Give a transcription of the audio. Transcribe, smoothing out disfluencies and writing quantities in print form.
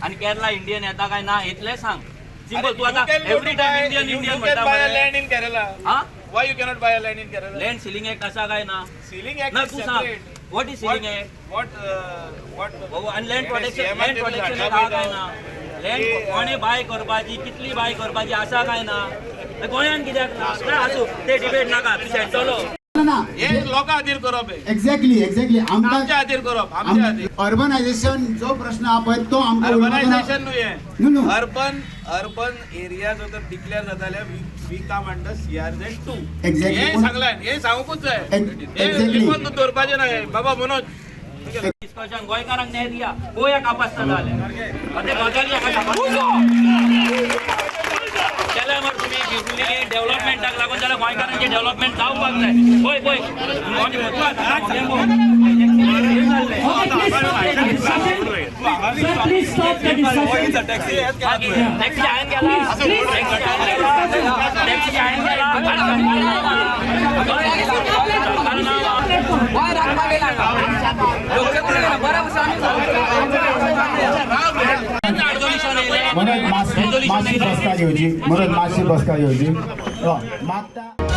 आणि केरला इंडियन येता काय ना इतले सांग सिंपल तू आता एव्हरी टाइम इंडियन म्हणता लँड इन केरला हा why you cannot buy a land in Kerala land ceiling act असा काय ना सीलिंग ना ऍक्ट तू सांग what is ceiling act what आणि लँड प्रोटेक्शन हा काय ना लँड कोणी बाय करपाची कितली बाय करपाची असा काय ना गोंयान कित्याक ना असू ते डिबेट नाका तू सेंटलो हे लोकां खातीर करप एक्झॅक्टली आमच्या खातीर करप आमच्या खातीर अर्बनायझेशन जो प्रश्न हा पळय तो आमकां अर्बनायझेशन न्हू न्हू. अर्बन एरिया जो तर डिक्लेअर जाताले we come under CRZ 2 Exactly. हे सांगलां हे सांगूकूच जाय Exactly. हे पण दवरपाचें ना बाबा मनोज डिस्कशन गोंयकारांक न्याय दिया गोंया कापासता जाले ते गजाली केल्या मग तुम्ही गिवली डेव्हलपमेंटाक लागून जाल्यार गोंयकारांचे डेव्हलपमेंट जावपाक जाय पळय पळय टॅक्सी हांवें गेला टॅक्सी हांवें म्हणून मातशी बसका घेवची मागता